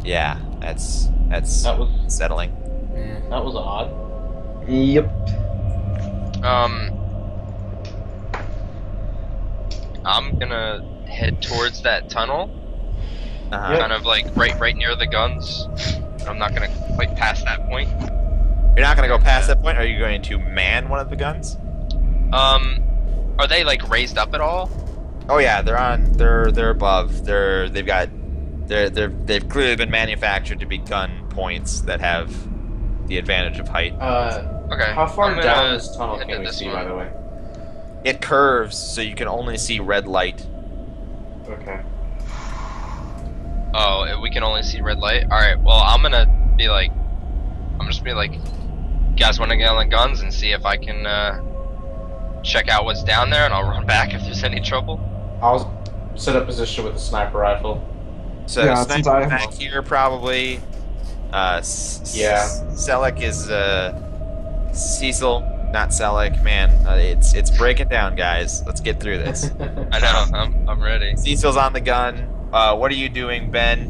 Yeah, that's That was settling. Yeah. that was odd. Yep. I'm gonna head towards that tunnel, Uh-huh. kind of like right near the guns. I'm not gonna quite pass that point. You're not gonna go past that point. Are you going to man one of the guns? Are they like raised up at all? Oh yeah, they're above. They've clearly been manufactured to be gun points that have the advantage of height. Okay. How far I'm gonna down this tunnel head can to we this see, one. by the way? It curves, so you can only see red light. Okay. Oh, we can only see red light. All right. Well, I'm just be like, you guys want to get on the guns and see if I can check out what's down there, and I'll run back if there's any trouble. I'll set up position with a sniper rifle. So Yeah, since sniper I- back here probably. Yeah. Selleck is Cecil, not Selleck. Man, it's breaking down, guys. Let's get through this. I know. I'm ready. Cecil's on the gun. What are you doing, Ben?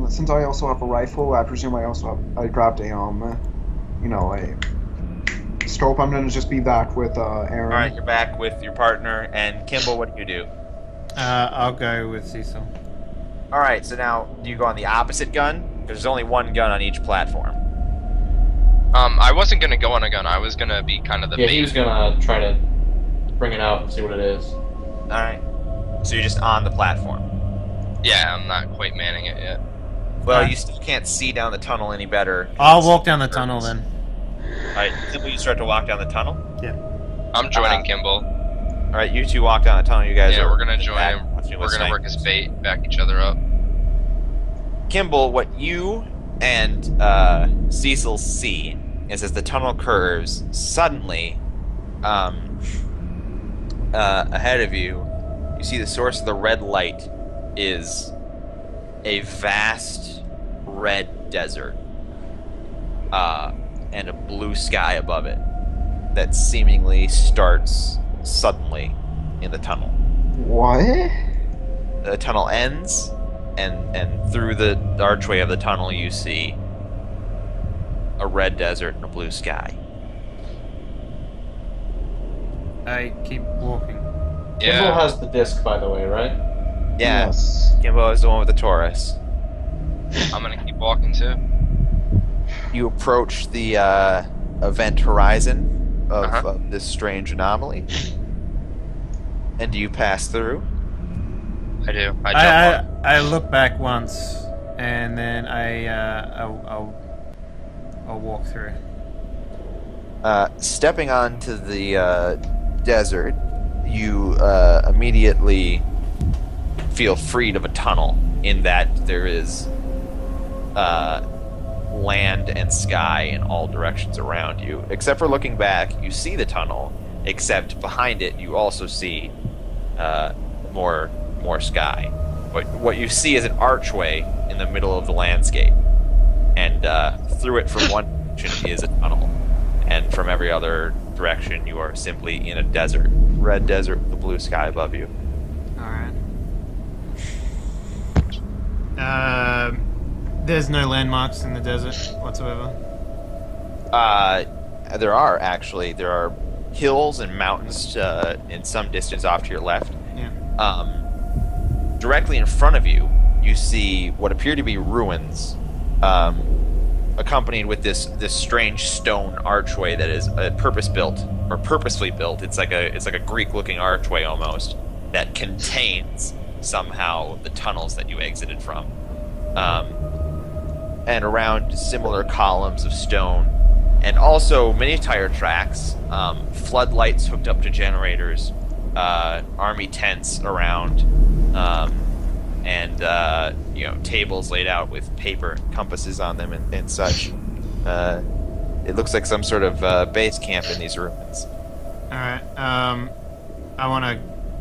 Since I also have a rifle, I presume I grabbed a scope. I'm gonna just be back with Aaron. All right, you're back with your partner. And Kimball, what do you do? I'll go with Cecil. All right, so now do you go on the opposite gun? There's only one gun on each platform. I wasn't gonna go on a gun. I was gonna be kind of the Yeah, bait. he was gonna try to bring it out and see what it is. All right. So you're just on the platform. Yeah, I'm not quite manning it yet. Well, Alright. you still can't see down the tunnel any better. I'll walk down the tunnel then. All right, Kimball, you start to walk down the tunnel. I'm joining Uh, Kimball. All right, you two walk down the tunnel. You guys Yeah, are we're gonna join back, him. watching We're with gonna work snipers. as bait, back each other up. Kimball, what you and Cecil see is as the tunnel curves, suddenly, ahead of you, you see the source of the red light is a vast red desert, and a blue sky above it that seemingly starts suddenly in the tunnel. What? The tunnel ends, and through the archway of the tunnel you see a red desert and a blue sky. I keep walking. Kimball Yeah. has the disc, by the way, right? Yeah, Yes. Kimbo is the one with the Taurus. I'm gonna keep walking too. You approach the event horizon of, Uh-huh. of this strange anomaly. And do you pass through? I do. I jump on. I look back once, and then I'll walk through. Stepping onto the desert, you immediately feel freed of a tunnel in that there is land and sky in all directions around you. Except for looking back, you see the tunnel, except behind it you also see more sky. What you see is an archway in the middle of the landscape, and through it from one direction is a tunnel, and from every other direction you are simply in a desert, red desert with the blue sky above you. Alright. There's no landmarks in the desert whatsoever. There are hills and mountains in some distance off to your left. Yeah. Directly in front of you, you see what appear to be ruins, accompanied with this strange stone archway that is purposefully built. It's like a Greek-looking archway almost that contains somehow the tunnels that you exited from, and around similar columns of stone, and also many tire tracks, floodlights hooked up to generators, army tents around. And tables laid out with paper compasses on them and such. It looks like some sort of base camp in these ruins. Alright.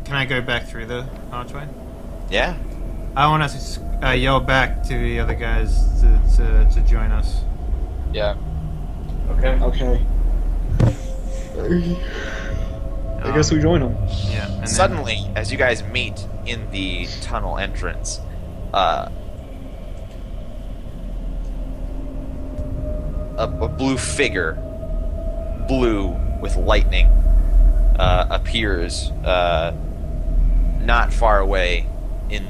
Can I go back through the archway? Yeah. I want to yell back to the other guys to join us. Yeah. Okay. Okay. I guess we join them. Yeah. And then- Suddenly, as you guys meet in the tunnel entrance, a blue figure, blue with lightning, appears not far away in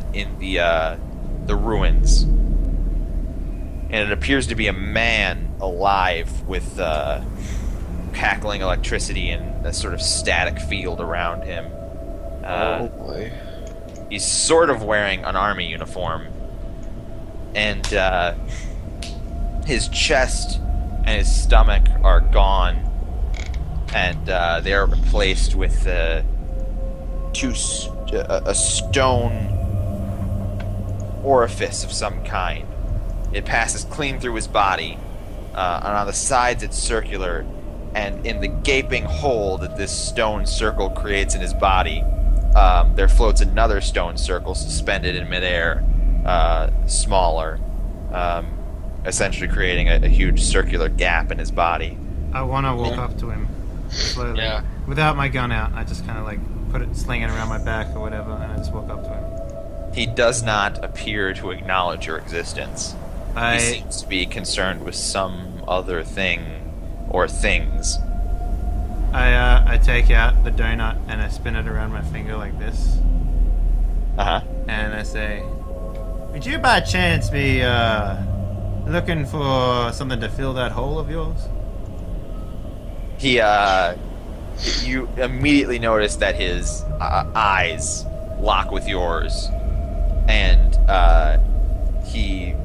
the ruins, and it appears to be a man alive with cackling electricity and a sort of static field around him. Oh boy. He's sort of wearing an army uniform, and his chest and his stomach are gone, and they are replaced with a stone orifice of some kind. It passes clean through his body, and on the sides it's circular, and in the gaping hole that this stone circle creates in his body, there floats another stone circle suspended in midair, smaller, essentially creating a huge circular gap in his body. I want to walk up to him slowly, Yeah. without my gun out. I just kind of like sling it around my back or whatever, and I just walk up to him. He does not appear to acknowledge your existence. He seems to be concerned with some other thing or things. I take out the donut and I spin it around my finger like this, and I say, "Would you by chance be looking for something to fill that hole of yours?" You immediately notice that his eyes lock with yours, and he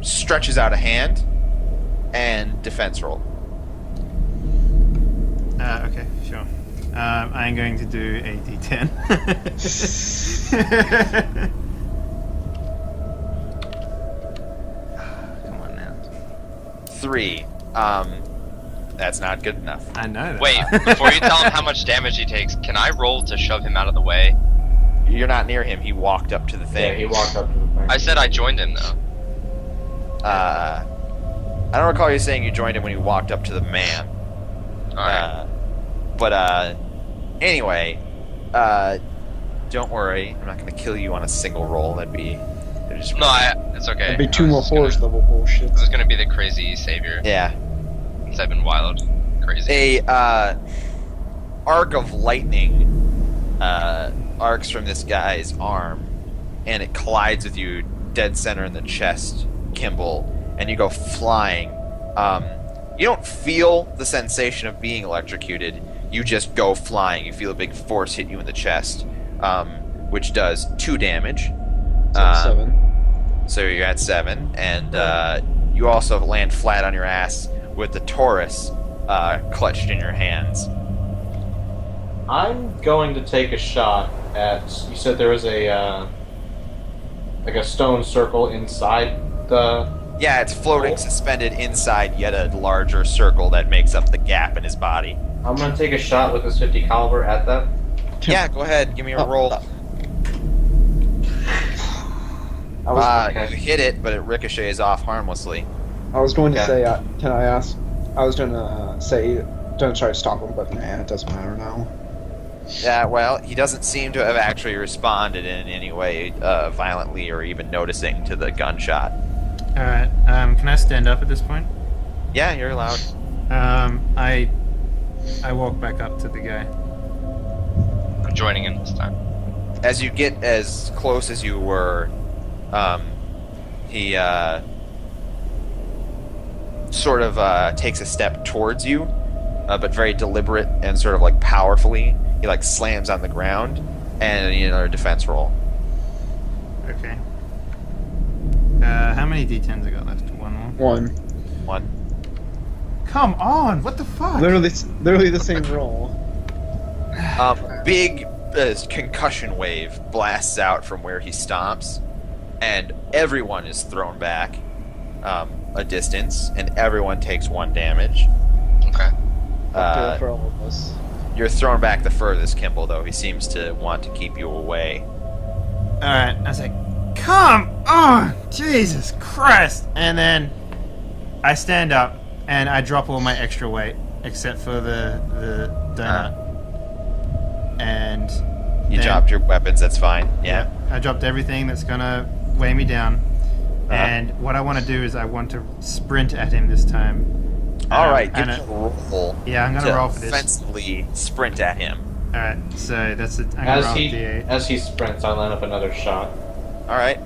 stretches out a hand and defense roll. Okay, sure. I'm going to do a D10. Come on now. 3. That's not good enough. I know that. Wait, before you tell him how much damage he takes, can I roll to shove him out of the way? You're not near him. He walked up to the Yeah, thing. he walked up to the thing. I said I joined him though. I don't recall you saying you joined him when you walked up to the man. Alright. Anyway, don't worry. I'm not going to kill you on a single roll. It's it's okay. That'd be two I more was gonna- horse level bullshit. This is gonna be the crazy savior. Yeah. Since I've been wild. Crazy. A arc of lightning arcs from this guy's arm, and it collides with you dead center in the chest, Kimball, and you go flying. You don't feel the sensation of being electrocuted. You just go flying. You feel a big force hit you in the chest, which does 2 damage. So 7. So you're at 7, and you also land flat on your ass with the Taurus clutched in your hands. I'm going to take a shot at. You said there was a like a stone circle inside the. Yeah, it's floating suspended inside yet a larger circle that makes up the gap in his body. I'm going to take a shot with this 50 caliber at that. Yeah, go ahead. Give me a roll. Okay. You hit it, but it ricochets off harmlessly. I was going to Okay. say, can I ask? I was going to say, don't try to stop him, but nah, it doesn't matter now. Yeah, well, he doesn't seem to have actually responded in any way violently or even noticing to the gunshot. Alright, can I stand up at this point? Yeah, you're allowed. I walk back up to the guy. I'm joining him this time. As you get as close as you were, he sort of takes a step towards you, but very deliberate and sort of like powerfully. He like slams on the ground, and you need another defense roll. Okay. How many D10s I got left? One more? 1. 1. Come on! What the fuck? Literally the same roll. Big concussion wave blasts out from where he stomps, and everyone is thrown back a distance, and everyone takes 1 damage. Okay. For all of us. You're thrown back the furthest, Kimball, though. He seems to want to keep you away. Alright, I was like, come on! Jesus Christ! And then I stand up and I drop all my extra weight except for the donut. And You then- dropped your weapons, that's fine. Yeah. I dropped everything that's gonna weigh me down. And what I want to do is I want to sprint at him this time All right, give and me a roll. Yeah, I'm gonna to roll for this. offensively sprint at him. All right, so that's it. I'm gonna roll D8. As he sprints, I line up another shot. All right.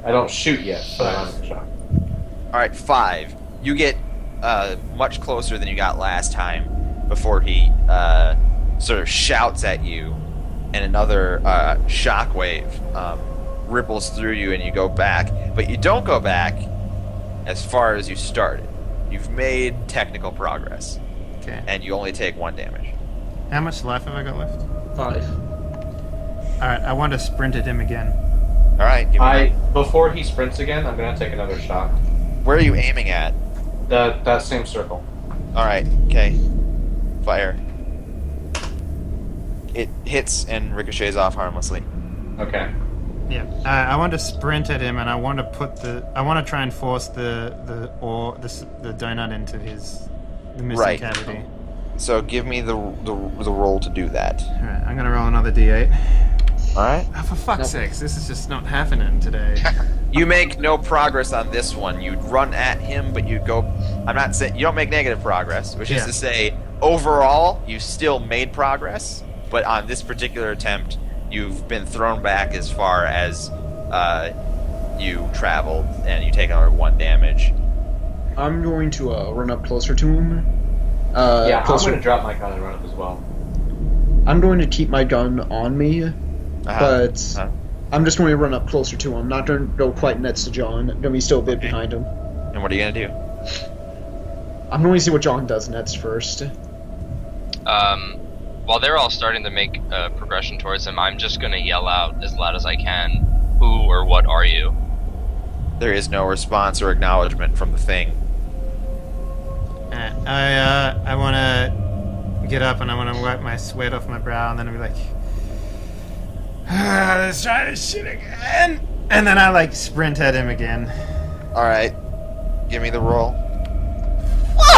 I don't shoot yet, but I line up a shot. All right, 5. You get much closer than you got last time before he sort of shouts at you, and another shockwave ripples through you, and you go back. But you don't go back as far as you started. You've made technical progress, Okay. and you only take 1 damage. How much life have I got left? 5. All right, I want to sprint at him again. All right, give me Before he sprints again, I'm gonna take another shot. Where are you aiming at? That same circle. All right, okay. Fire. It hits and ricochets off harmlessly. Okay. Yeah. I want to sprint at him, and I want to try and force the donut into the missing Right. cavity. So give me the roll to do that. All right, I'm gonna roll another D8. All right. Oh, for fuck's sakes, this is just not happening today. You make no progress on this one. You'd run at him, but you'd go. I'm not saying you don't make negative progress, which is Yeah. to say, overall, you still made progress, but on this particular attempt, you've been thrown back as far as you traveled, and you take another 1 damage. I'm going to run up closer to him. Yeah, closer. I'm gonna drop my gun and run up as well. I'm going to keep my gun on me, but Uh-huh. I'm just going to run up closer to him. Not going to go quite next to John. I'm going to be still a bit Okay. behind him. And what are you gonna do? I'm going to see what John does next first. While they're all starting to make progression towards him, I'm just gonna yell out as loud as I can, "Who or what are you?" There is no response or acknowledgement from the thing. I want to get up and I want to wipe my sweat off my brow, and then I'll be like, let's try this shit again. And then I sprint at him again. All right, give me the roll.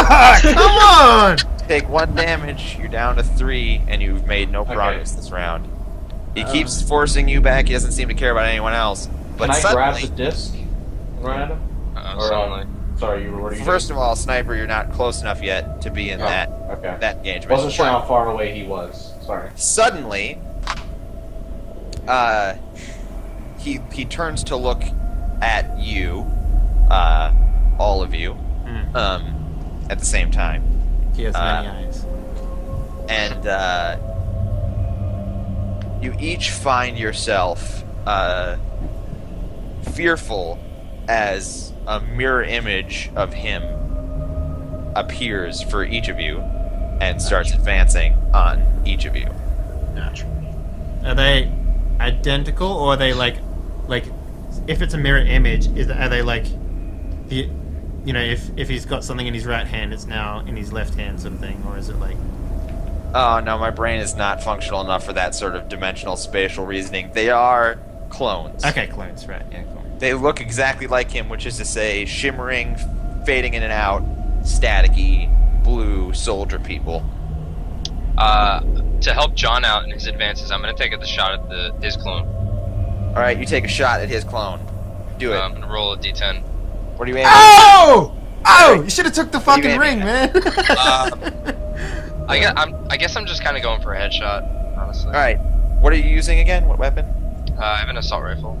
Fuck! Come on! Take 1 damage. You're down to 3, and you've made no progress this round. He keeps forcing you back. He doesn't seem to care about anyone else. But Can I grab suddenly, the disc and run at him? Suddenly. Sorry, what are you first of all, sniper, you're not close enough yet to be in that engagement. Wasn't sure how far away he was. Sorry. Suddenly, he turns to look at you, all of you, at the same time. He has many eyes. And you each find yourself fearful as a mirror image of him appears for each of you and starts advancing on each of you. Naturally. Are they identical, or are they like if it's a mirror image, are they like the, if he's got something in his right hand, it's now in his left hand sort of thing, or is it like? Oh no, my brain is not functional enough for that sort of dimensional spatial reasoning. They are clones. Okay, clones, right? Yeah, cool. They look exactly like him, which is to say, shimmering, fading in and out, staticky, blue soldier people. To help John out in his advances, I'm gonna take the shot at his clone. All right, you take a shot at his clone. Do it. I'm gonna roll a d10. What are you aiming? Oh! Oh! You should have took the fucking aiming ring, man. I guess I'm just kind of going for a headshot, honestly. All right, what are you using again? What weapon? I have an assault rifle,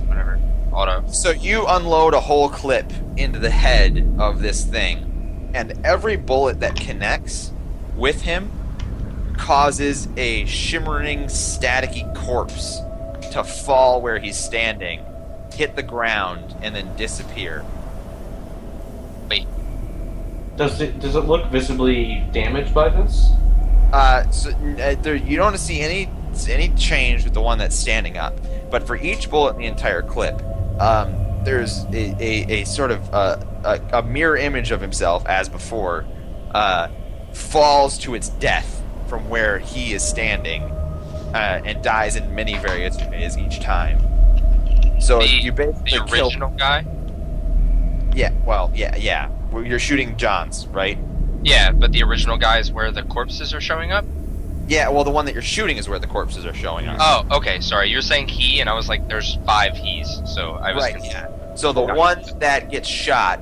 whatever, auto. So you unload a whole clip into the head of this thing, and every bullet that connects with him causes a shimmering, staticky corpse to fall where he's standing, hit the ground, and then disappear. Wait, Does it look visibly damaged by this? You don't see any change with the one that's standing up, but for each bullet in the entire clip, there's a sort of a mirror image of himself as before, falls to its death from where he is standing, and dies in many various ways each time. So you basically the original guy. Yeah. Well, yeah. You're shooting John's, right? Yeah, but the original guy is where the corpses are showing up. Yeah. Well, the one that you're shooting is where the corpses are showing up. Oh, okay. Sorry, you're saying he, and I was like, "There's 5 he's." So I was Right. confused. Yeah. So the one that gets shot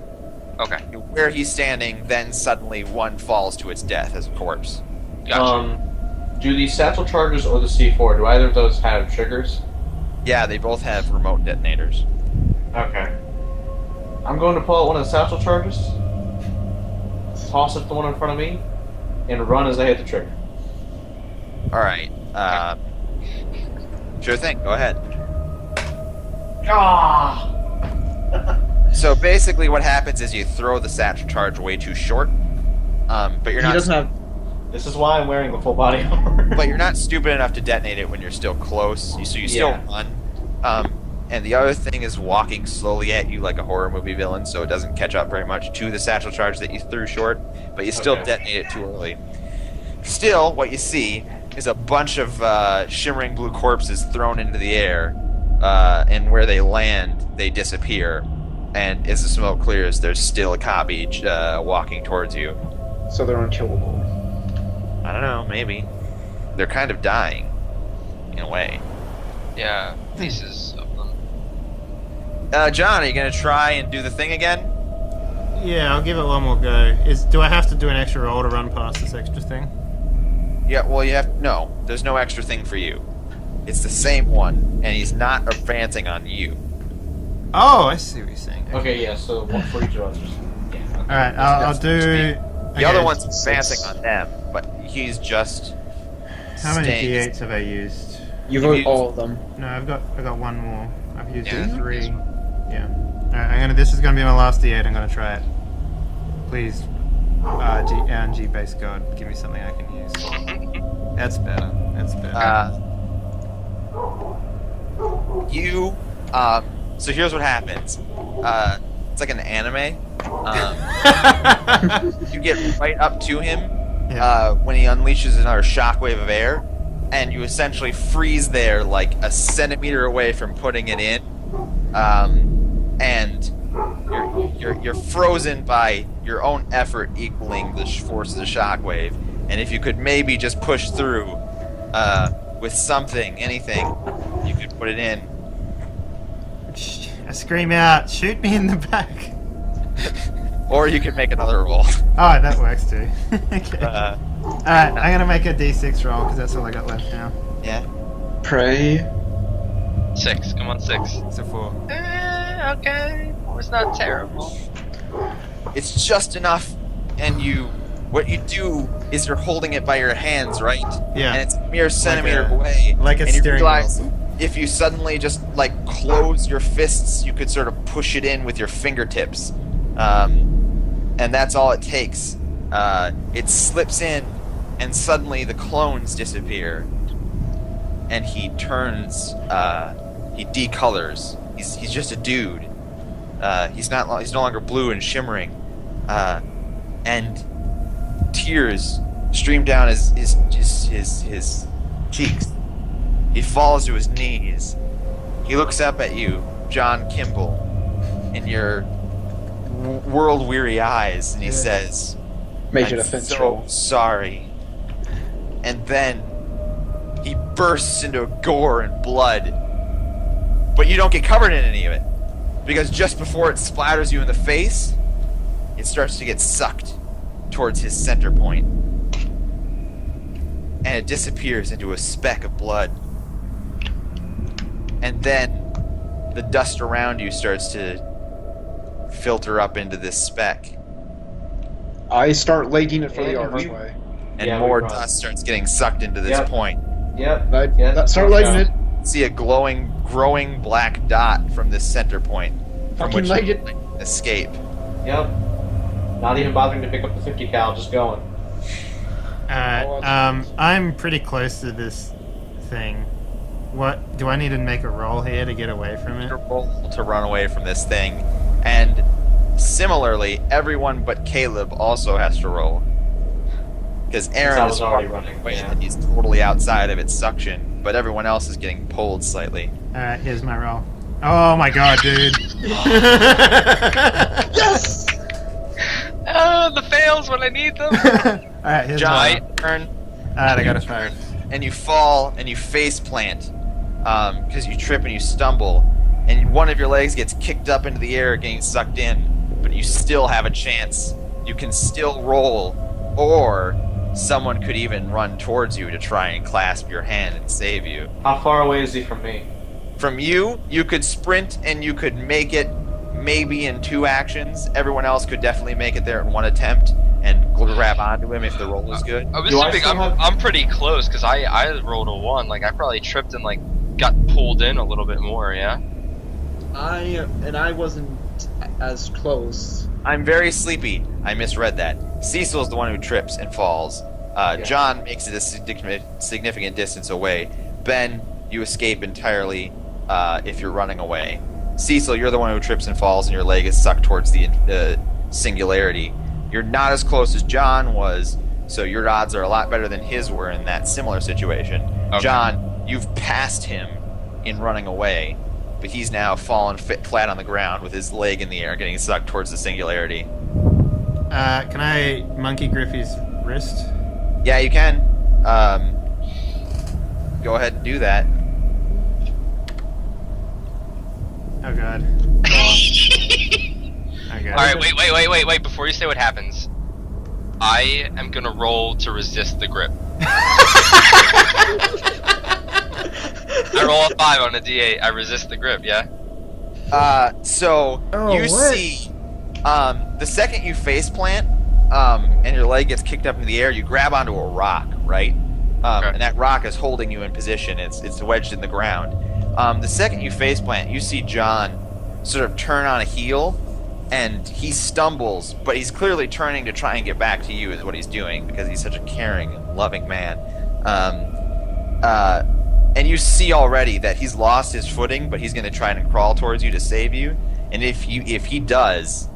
Okay. Where he's standing, then suddenly one falls to its death as a corpse. Gotcha. Do the satchel charges or the C4, do either of those have triggers? Yeah, they both have remote detonators. Okay. I'm going to pull out one of the satchel charges, toss it to the one in front of me, and run as I hit the trigger. Alright. Sure thing, go ahead. Ah! So basically what happens is you throw the satchel charge way too short. But you're He not doesn't have. This is why I'm wearing the full body armor. but you're not stupid enough to detonate it when you're still close. So you still run. And the other thing is walking slowly at you like a horror movie villain, so it doesn't catch up very much to the satchel charge that you threw short, but you still detonate it too early. Still, what you see is a bunch of shimmering blue corpses thrown into the air, and where they land, they disappear. And as the smoke clears, there's still a copy walking towards you. So they're unkillable. I don't know, maybe. They're kind of dying, in a way. Yeah, pieces of them. John, are you going to try and do the thing again? Yeah, I'll give it one more go. Do I have to do an extra roll to run past this extra thing? Yeah, well, no. There's no extra thing for you. It's the same one, and he's not advancing on you. Oh, I see what you're saying. Okay, yeah, so one for each of us. Yeah. Okay. Alright, I'll do... The other one's advancing on them, but he's just How many staying. D8s have I used? You've used- all of them. No, I've got one more. I've used Yeah. 3. Yeah. Alright, this is gonna be my last D8. I'm gonna try it. Please, RNG base god, give me something I can use. That's better. That's better. So here's what happens. It's like an anime. You get right up to him when he unleashes another shockwave of air, and you essentially freeze there like a centimeter away from putting it in, and you're frozen by your own effort equaling the force of the shockwave. And if you could maybe just push through with something, anything, you could put it in. I scream out, shoot me in the back. Or you could make another roll. Oh, that works too. Okay. Uh, Alright, I'm gonna make a D6 roll because that's all I got left now. yeah. Pray. 6. Come on, 6. It's a 4. Okay. It's not terrible. It's just enough, and what you do is you're holding it by your hands, right? Yeah. And it's a mere centimeter a- away. like a and you steering realize wheel. if you suddenly just like close your fists, you could sort of push it in with your fingertips. And that's all it takes. It slips in, and suddenly the clones disappear. And he turns, he decolors. He's just a dude. He's no longer blue and shimmering. And tears stream down his cheeks. He falls to his knees. He looks up at you, John Kimball, in your world-weary eyes, and he says, Major "I'm defense so roll. sorry." And then he bursts into gore and blood. But you don't get covered in any of it, because just before it splatters you in the face, it starts to get sucked towards his center point, and it disappears into a speck of blood. And then the dust around you starts to filter up into this speck, I start legging it for the Yeah, archway. and Yeah, more we run. dust starts getting sucked into this Yep. point. Yep. Start legging it. See a growing black dot from this center point, from Fucking which leg you it. can escape. Yep. Not even bothering to pick up the 50 cal, just going. Alright, I'm pretty close to this thing. What, do I need to make a roll here to get away from it? Roll to run away from this thing, and similarly, everyone but Caleb also has to roll, because Aaron I is was already far running, away yeah. and he's totally outside of its suction, but everyone else is getting pulled slightly. Alright, here's my roll. Oh my god, dude. Yes! The fails when I need them. Alright, here's John, my turn, Alright, I got a phone. and you fall and you face plant because you trip and you stumble, and one of your legs gets kicked up into the air, getting sucked in, but you still have a chance. You can still roll, or someone could even run towards you to try and clasp your hand and save you. How far away is he from me? From you, you could sprint and you could make it maybe in 2 actions. Everyone else could definitely make it there in 1 attempt and grab onto him if the roll is good. I was Do I thinking still have- I'm pretty close because I rolled a 1. Like I probably tripped and like got pulled in a little bit more. Yeah. I wasn't as close. I'm very sleepy. I misread that. Cecil's the one who trips and falls. John makes it a significant distance away. Ben, you escape entirely if you're running away. Cecil, you're the one who trips and falls, and your leg is sucked towards the singularity. You're not as close as John was, so your odds are a lot better than his were in that similar situation. Okay. John, you've passed him in running away, but he's now fallen flat on the ground with his leg in the air, getting sucked towards the singularity. Can I monkey grip his wrist? Yeah, you can. Go ahead and do that. Oh god. Oh god. Alright, wait. Before you say what happens, I am gonna roll to resist the grip. I roll a 5 on a D8. I resist the grip, yeah? So Oh, you what? see, the second you face plant, and your leg gets kicked up into the air, you grab onto a rock, right? Okay. And that rock is holding you in position. It's wedged in the ground. The second you face plant, you see John sort of turn on a heel, and he stumbles, but he's clearly turning to try and get back to you is what he's doing, because he's such a caring and loving man. And you see already that he's lost his footing, but he's going to try and crawl towards you to save you. And if he does,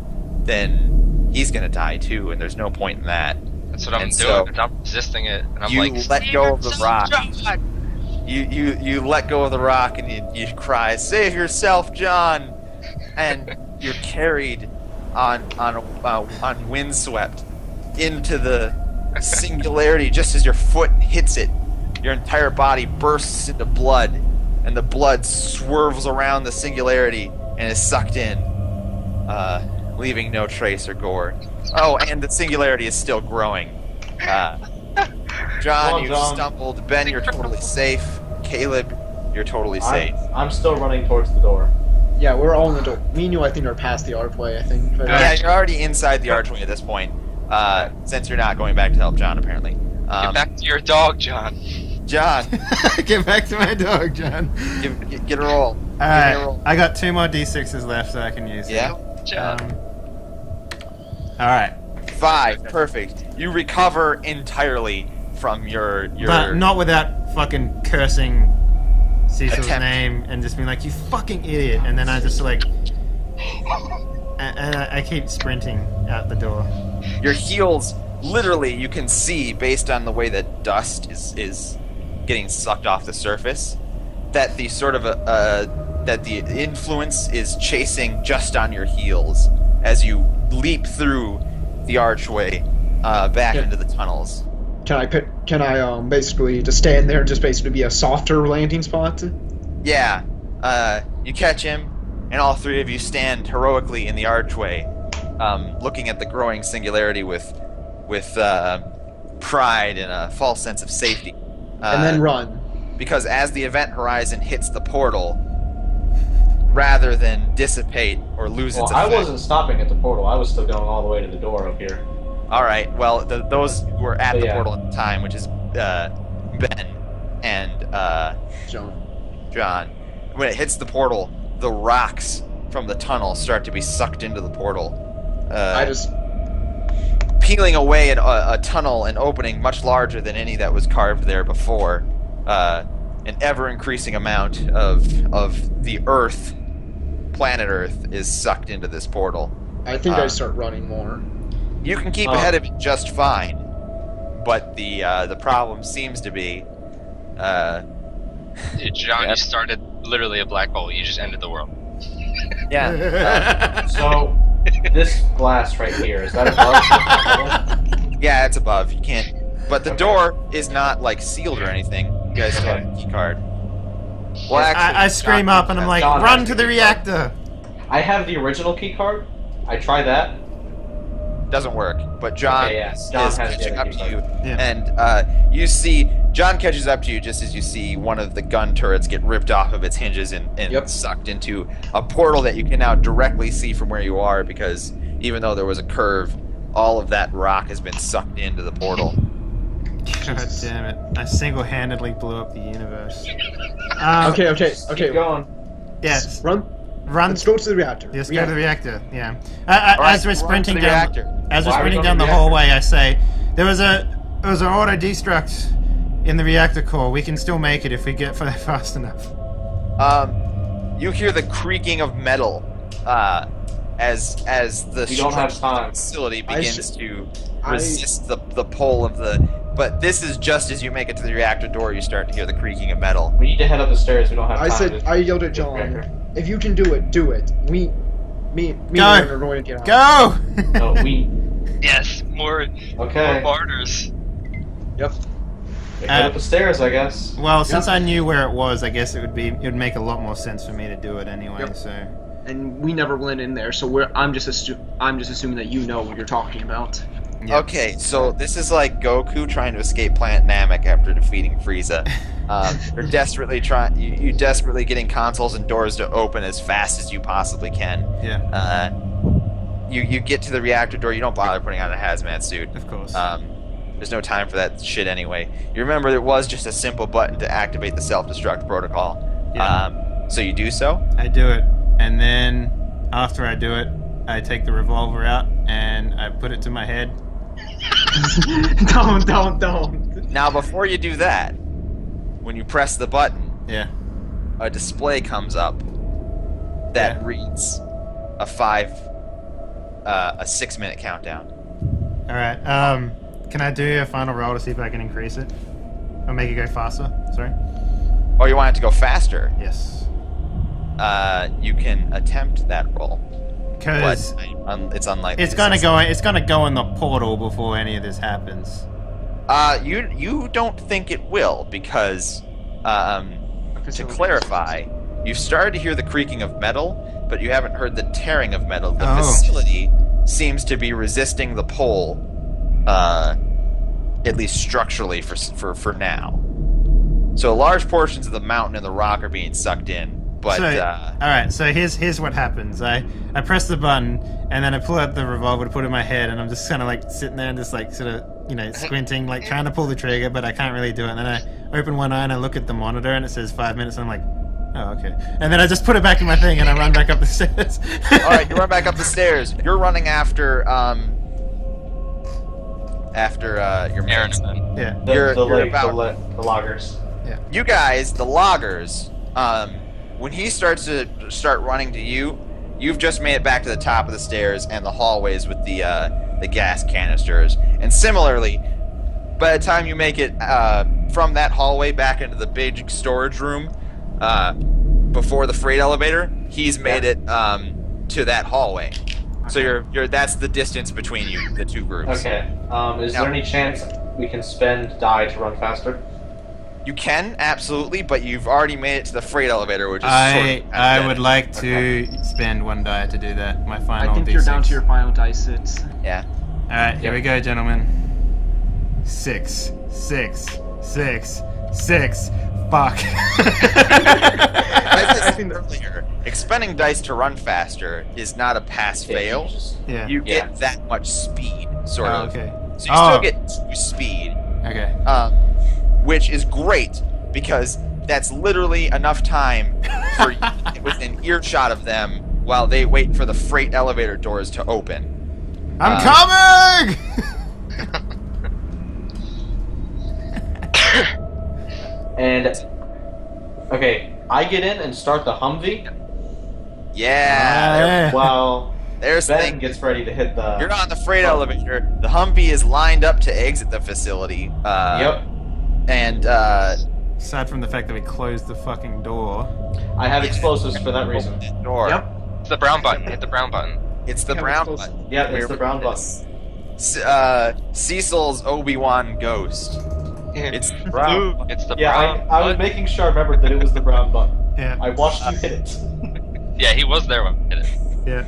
then he's going to die too, and there's no point in that. That's what I'm And doing. so and I'm resisting it. And I'm you like, let go of the "Save rock. yourself, You let go of the rock and you cry, "Save yourself, John!" And you're carried on windswept into the singularity just as your foot hits it. Your entire body bursts into blood, and the blood swerves around the singularity and is sucked in, leaving no trace or gore. Oh, and the singularity is still growing. John, you stumbled. Ben, you're totally safe. Caleb, you're totally safe. I'm still running towards the door. Yeah, we're all in the door. Me and you, I think, are past the archway, I think. But Yeah, you're already inside the archway at this point, since you're not going back to help John, apparently. Get back to your dog, John. John, Get back to my dog, John. get a roll. Give me a roll. I got 2 more d6s left, so I can use Yeah? them. All right, 5, perfect. You recover entirely from your but not without fucking cursing Cecil's Attempt. name and just being like, "You fucking idiot!" And then I just like, and I keep sprinting out the door. your heels. Literally, you can see based on the way that dust is getting sucked off the surface, that the sort of that the influence is chasing just on your heels as you leap through the archway back Yeah. into the tunnels. Can I basically just stand there and just basically be a softer landing spot? Yeah, you catch him, and all 3 of you stand heroically in the archway, looking at the growing singularity with pride and a false sense of safety. And then run. Because as the event horizon hits the portal, rather than dissipate or lose its Well, I effect. wasn't stopping at the portal. I was still going all the way to the door up here. All right. Well, those who were at the Yeah. portal at the time, which is Ben and John. When it hits the portal, the rocks from the tunnel start to be sucked into the portal. Peeling away at a tunnel, an opening much larger than any that was carved there before. An ever-increasing amount of the Earth, planet Earth, is sucked into this portal. I think I start running more. You can keep ahead of it just fine, but the problem seems to be. Dude, John, Yeah. you started literally a black hole. You just ended the world. Yeah. So, this glass right here, is that above? Yeah, it's above. You can't. But the door is not like sealed or anything. You guys still have a key card. Well, actually, I scream John up and I'm like, John "Run has to the the key card. reactor!" I have the original key card. I try that. Doesn't work. But John, Okay, yeah. is John has catching the up other to you, Yeah. and you see John catches up to you just as you see one of the gun turrets get ripped off of its hinges and Yep. sucked into a portal that you can now directly see from where you are, because even though there was a curve, all of that rock has been sucked into the portal. God damn it! I single-handedly blew up the universe. Okay. Keep going. Yes. Run. Run. Let's go to the reactor. Yes, go to the reactor. Yeah. All right, As we're run to sprinting the down, reactor. as we're Why are we sprinting going down to the the hallway, I say, there was an auto destruct in the reactor core. We can still make it if we get there fast enough. You hear the creaking of metal as the We don't have structure time. facility I begins to resist the pull of the. But this is just as you make it to the reactor door, you start to hear the creaking of metal. We need to head up the stairs. We don't have I time. said. I yelled at John. If you can do it, do it. Me Go. and Aaron are going to get out. Go! No, we. Yes, more Okay. martyrs. Yep. Head up the stairs, I guess. Well, since I knew where it was, I guess it would make a lot more sense for me to do it anyway. Yep. So. And we never went in there, so I'm just assuming that you know what you're talking about. Yeah. Okay, so this is like Goku trying to escape Planet Namek after defeating Frieza. You're desperately trying. You desperately getting consoles and doors to open as fast as you possibly can. Yeah. You get to the reactor door. You don't bother putting on a hazmat suit. Of course. There's no time for that shit anyway. You remember there was just a simple button to activate the self-destruct protocol. Yeah. So you do so. I do it, and then after I do it, I take the revolver out and I put it to my head. Don't. Now, before you do that, when you press the button, Yeah. a display comes up that reads a 6-minute countdown. All right. Can I do a final roll to see if I can increase it, or make it go faster? Sorry. Oh, you want it to go faster? Yes. You can attempt that roll, but Because it's unlikely. it's gonna go in the portal before any of this happens. You don't think it will because, to clarify, you've started to hear the creaking of metal, but you haven't heard the tearing of metal. The Oh. facility seems to be resisting the pull, at least structurally for now. So large portions of the mountain and the rock are being sucked in. But So, all right. So here's what happens. I press the button and then I pull out the revolver to put it in my head, and I'm just kind of like sitting there and just like sort of squinting, like trying to pull the trigger, but I can't really do it. And then I open one eye and I look at the monitor and it says 5 minutes, and I'm like, oh, okay. And then I just put it back in my thing and I run back up the stairs. all right, you run back up the stairs. You're running after your Aaron mates. and then. Yeah. You're about- the loggers. You guys, the loggers, when he starts running to you, you've just made it back to the top of the stairs and the hallways with the gas canisters. And similarly, by the time you make it from that hallway back into the big storage room before the freight elevator, he's made it to that hallway. So you're that's the distance between you, the two groups. Okay. Is there any chance we can spend die to run faster? You can, absolutely, but you've already made it to the freight elevator, which is I would like to spend one die to do that. My final I think D6. you're down to your final dice. It's Yeah. All right, here we go, gentlemen. 6, 6, 6, 6. Fuck. As I said earlier, expending dice to run faster is not a pass-fail. Yeah. You get that much speed, sort of. Okay. So you still get 2 speed, Okay. which is great because that's literally enough time for you to get within earshot of them while they wait for the freight elevator doors to open. I'm coming. And okay, I get in and start the Humvee Yeah. while There's Ben thing. gets ready to hit the. You're on the freight elevator. The Humvee is lined up to exit the facility. Yep. And Aside from the fact that we closed the fucking door. I have explosives for that reason. door. Yep. It's the brown button. Hit the brown button. It's the Yeah, brown explosives. button. Yeah, it's the brown button. Cecil's Obi-Wan ghost. It's the brown button. It's the Yeah, brown I was button. making sure I remembered that it was the brown button. Yeah. I watched you hit it. Yeah, he was there when I hit it. Yeah.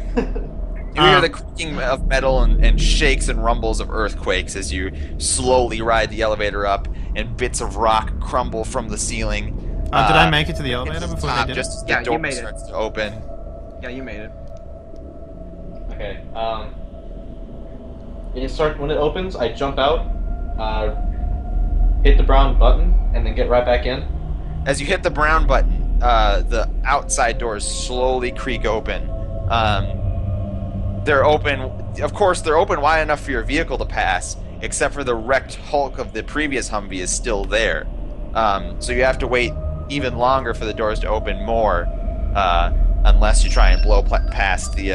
You hear the creaking of metal and shakes and rumbles of earthquakes as you slowly ride the elevator up, and bits of rock crumble from the ceiling. Did I make it to the elevator It's before top, they did? just as the Yeah, you door made it. starts to open. Yeah, you made it. Okay. When it opens, I jump out, hit the brown button, and then get right back in. As you hit the brown button, the outside doors slowly creak open. They're open. Of course, they're open wide enough for your vehicle to pass, except for the wrecked hulk of the previous Humvee is still there. So you have to wait even longer for the doors to open more, unless you try and blow past the.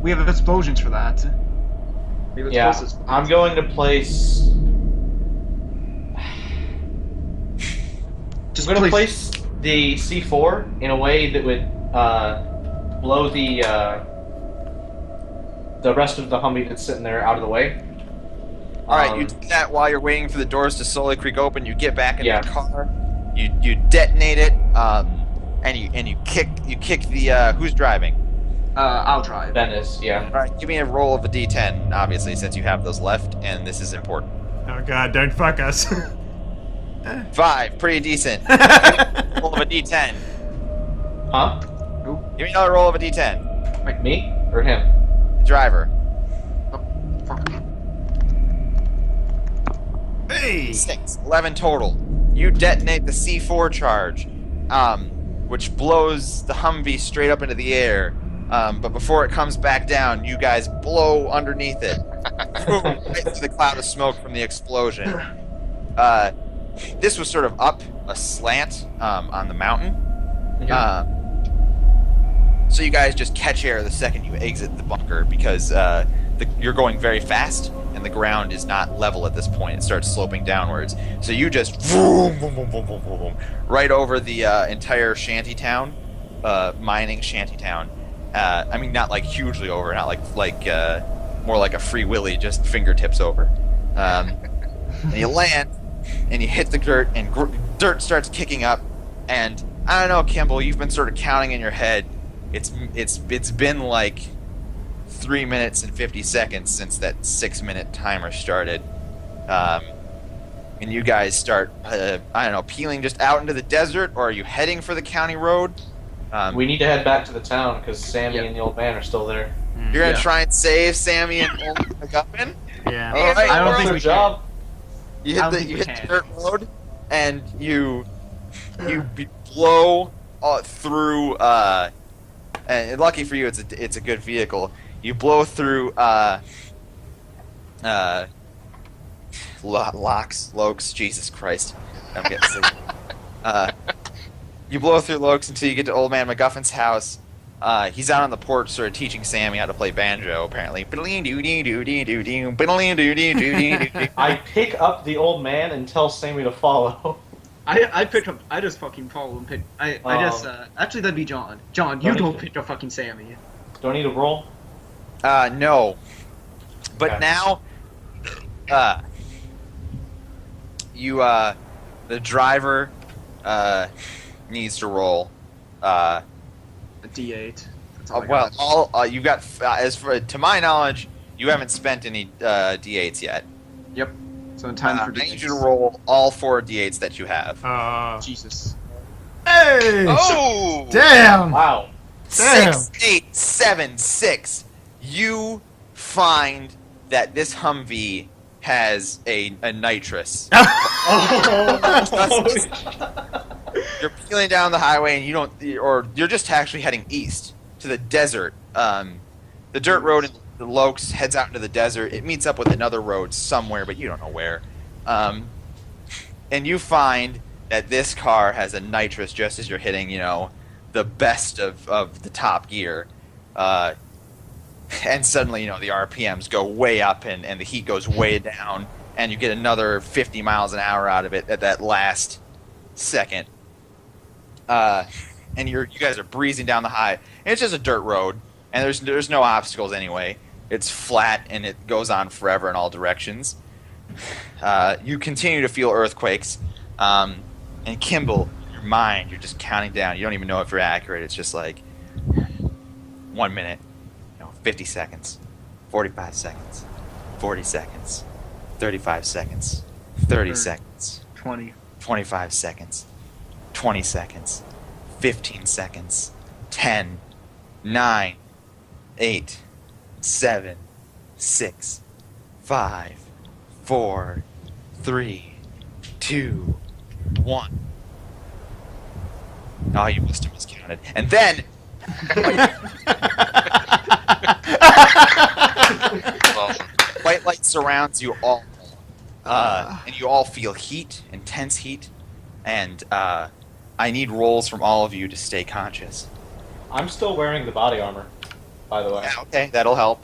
We have explosions for that. We have Yeah, explosives. I'm going to place. I'm going to place the C4 in a way that would blow the rest of the Humvee that's sitting there out of the way. All right, you do that while you're waiting for the doors to slowly creak open. You get back in Yeah. the car. You detonate it, and you kick the. Who's driving? I'll drive. Ben is, yeah. All right, give me a roll of a D10, obviously, since you have those left, and this is important. Oh god, don't fuck us. 5, pretty decent. Roll of a D10. Huh? Give me another roll of a D10. Like me or him? Driver. Fuck. Hey! 6, 11 total. You detonate the C4 charge, which blows the Humvee straight up into the air. But before it comes back down, you guys blow underneath it. Right through the cloud of smoke from the explosion. This was sort of up a slant on the mountain. So you guys just catch air the second you exit the bunker because you're going very fast and the ground is not level at this point. It starts sloping downwards. So you just vroom, vroom, vroom, vroom, vroom, vroom, vroom, right over the entire shanty town, mining shanty town. I mean, not like hugely over, not like more like a free willy, just fingertips over. And you land, and you hit the dirt, and dirt starts kicking up. And I don't know, Kimball, you've been sort of counting in your head. It's been like 3 minutes and 50 seconds since that 6-minute timer started. And you guys start, I don't know, peeling just out into the desert, or are you heading for the county road? We need to head back to the town because Sammy and the old man are still there. You're gonna try and save Sammy and old McGuffin? Yeah. All right. I don't think Their we job. You I hit don't the think we the can. dirt road, and you blow through. And lucky for you, it's a good vehicle. You blow through Lokes. Jesus Christ, I'm getting sick. You blow through Lokes until you get to Old Man McGuffin's house. He's out on the porch, sort of teaching Sammy how to play banjo. Apparently, I pick up the old man and tell Sammy to follow. I picked up. I just fucking follow him. Actually, that'd be John. John, you don't pick up fucking Sammy. Do I need a roll? No. But Okay. now, the driver, needs to roll. A D8. That's all I Well, got. you've got, to my knowledge, you haven't spent any D8s yet. Yep. So time for I D8s. need you to roll all 4 D8s that you have. Jesus. Hey! Oh! Damn! Wow. Damn! 6, 8, 7, 6. You find that this Humvee has a nitrous. You're peeling down the highway and you're just actually heading east to the desert. The dirt road in the Lokes heads out into the desert. It meets up with another road somewhere, but you don't know where. And you find that this car has a nitrous just as you're hitting, the best of the top gear. And suddenly, the RPMs go way up and the heat goes way down, and you get another 50 miles an hour out of it at that last second. And you guys are breezing down the high. And it's just a dirt road, and there's no obstacles anyway. It's flat, and it goes on forever in all directions. You continue to feel earthquakes. And Kimball, in your mind, you're just counting down. You don't even know if you're accurate. It's just like 1 minute, 50 seconds, 45 seconds, 40 seconds, 35 seconds, 30 seconds, 20. 25 seconds, 20 seconds, 15 seconds, 10, 9, 8, 7, 6, 5, 4, 3, 2, 1. Oh, you must have miscounted. And then That's awesome. white light surrounds you all, and you all feel heat, intense heat, and I need rolls from all of you to stay conscious. I'm still wearing the body armor, by the way. Yeah, okay, that'll help.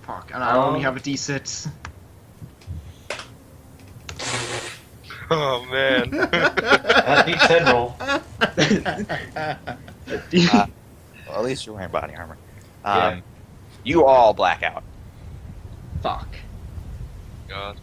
Fuck, and I only have a D6. Oh man. That needs 10 roll. Well, at least you're wearing body armor. Yeah. You all black out. Fuck. God.